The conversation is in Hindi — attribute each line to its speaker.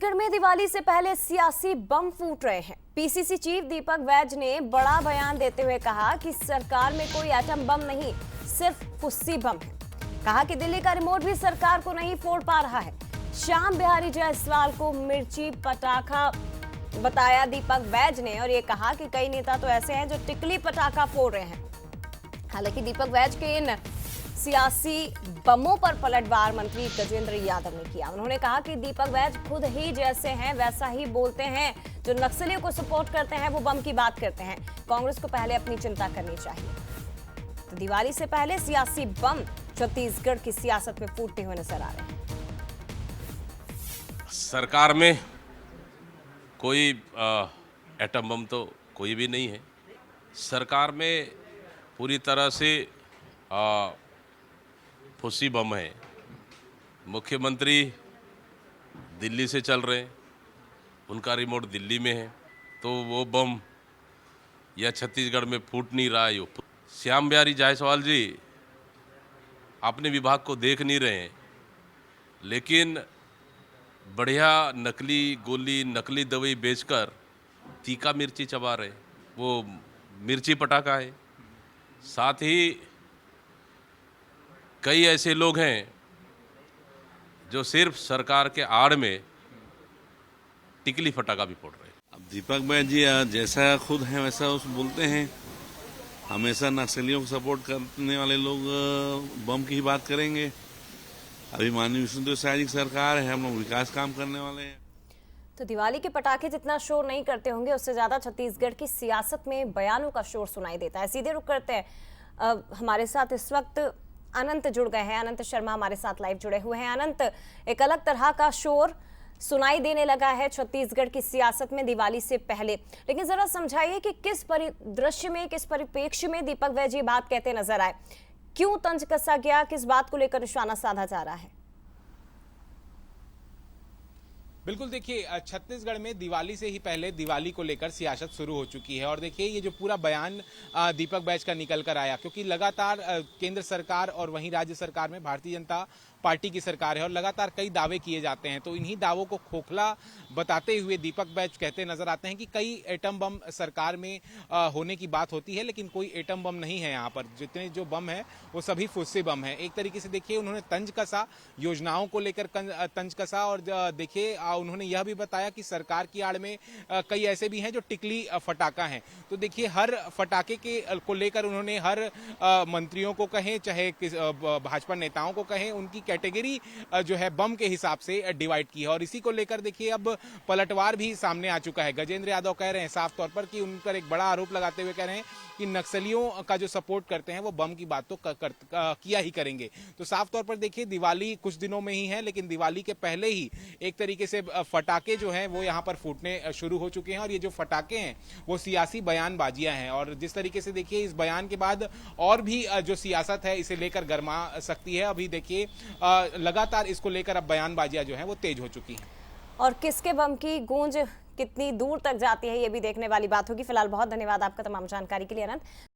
Speaker 1: छत्तीसगढ़ में दिवाली से पहले सियासी बम फूट रहे हैं। पीसीसी चीफ दीपक वैज ने बड़ा बयान देते हुए कहा कि सरकार में कोई एटम बम नहीं, सिर्फ फुस्सी बम है। कहा कि दिल्ली का रिमोट भी सरकार को नहीं फोड़ पा रहा है। श्याम बिहारी जायसवाल को मिर्ची पटाखा बताया दीपक वैज ने, और ये कहा कि कई नेता तो ऐसे हैं जो टिकली पटाखा फोड़ रहे हैं। हालांकि दीपक वैज के इन सियासी बमों पर पलटवार मंत्री गजेंद्र यादव ने किया। उन्होंने कहा कि दीपक वैज खुद ही जैसे हैं वैसा ही बोलते हैं। जो नक्सलियों को सपोर्ट करते हैं वो बम की बात करते हैं। कांग्रेस को पहले अपनी चिंता करनी चाहिए। तो दिवाली से पहले सियासी बम छत्तीसगढ़ की सियासत में फूटते हुए नजर आ रहे हैं।
Speaker 2: सरकार में कोई एटम बम तो कोई भी नहीं है। सरकार में पूरी तरह से फुस्सी बम है। मुख्यमंत्री दिल्ली से चल रहे हैं, उनका रिमोट दिल्ली में है, तो वो बम या छत्तीसगढ़ में फूट नहीं रहा है। श्याम बिहारी जायसवाल जी अपने विभाग को देख नहीं रहे हैं, लेकिन बढ़िया नकली गोली, नकली दवाई बेचकर तीखा मिर्ची चबा रहे। वो मिर्ची पटाखा है। साथ ही कई ऐसे लोग हैं जो सिर्फ सरकार के आड़ में टिकली फटाखा भी फोड़ रहे हैं।
Speaker 3: अब दीपक भाई जी जैसा खुद हैं वैसा उस बोलते हैं। हमेशा नक्सलियों को सपोर्ट करने वाले लोग बम की ही बात करेंगे। अभी माननीय विष्णुदेव साय जी की सरकार है, हम लोग विकास काम करने वाले हैं।
Speaker 1: तो दिवाली के पटाखे जितना शोर नहीं करते होंगे, उससे ज्यादा छत्तीसगढ़ की सियासत में बयानों का शोर सुनाई देता है। सीधे रुख करते हैं। हमारे साथ इस वक्त अनंत जुड़ गए हैं। अनंत शर्मा हमारे साथ लाइव जुड़े हुए हैं। अनंत, एक अलग तरह का शोर सुनाई देने लगा है छत्तीसगढ़ की सियासत में दिवाली से पहले, लेकिन जरा समझाइए कि किस परिदृश्य में, किस परिप्रेक्ष्य में दीपक वैज ये बात कहते नजर आए? क्यों तंज कसा गया? किस बात को लेकर निशाना साधा जा रहा है?
Speaker 4: बिल्कुल, देखिए छत्तीसगढ़ में दिवाली से ही पहले दिवाली को लेकर सियासत शुरू हो चुकी है। और देखिए ये जो पूरा बयान दीपक वैज का निकल कर आया, क्योंकि लगातार केंद्र सरकार और वहीं राज्य सरकार में भारतीय जनता पार्टी की सरकार है और लगातार कई दावे किए जाते हैं। तो इन्हीं दावों को खोखला बताते हुए दीपक वैज कहते नजर आते हैं कि कई एटम बम सरकार में होने की बात होती है, लेकिन कोई एटम बम नहीं है। यहाँ पर जितने जो बम है वो सभी फुस्से बम है। एक तरीके से देखिए उन्होंने तंज कसा, योजनाओं को लेकर तंज कसा। और देखिए उन्होंने यह भी बताया कि सरकार की आड़ में कई ऐसे भी हैं जो टिकली फटाखा हैं। तो देखिए हर फटाखे को लेकर उन्होंने हर मंत्रियों को कहें, चाहे भाजपा नेताओं को कहें, उनकी कैटेगरी जो है बम के हिसाब से डिवाइड की है। और इसी को लेकर देखिए अब पलटवार भी सामने आ चुका है। गजेंद्र यादव कह रहे हैं साफ तौर पर कि उन पर एक बड़ा आरोप लगाते हुए कह रहे हैं कि नक्सलियों का जो सपोर्ट करते हैं वो बम की बात तो किया ही करेंगे। तो साफ तौर पर देखिए दिवाली कुछ दिनों में ही है, लेकिन दिवाली के पहले ही एक तरीके से फटाके जो हैं वो यहाँ पर फूटने शुरू हो चुके हैं। और ये जो फटाके हैं वो सियासी बयानबाजियां हैं। और जिस तरीके से देखिए इस बयान के बाद और भी जो सियासत है इसे लेकर गर्मा सकती है। अभी देखिए लगातार इसको लेकर अब बयानबाजियां जो हैं वो तेज हो चुकी हैं।
Speaker 1: और किसके बम की गूंज कितनी दूर तक जाती है ये भी देखने वाली बात होगी। फिलहाल बहुत धन्यवाद आपका तमाम जानकारी के लिए अनंत।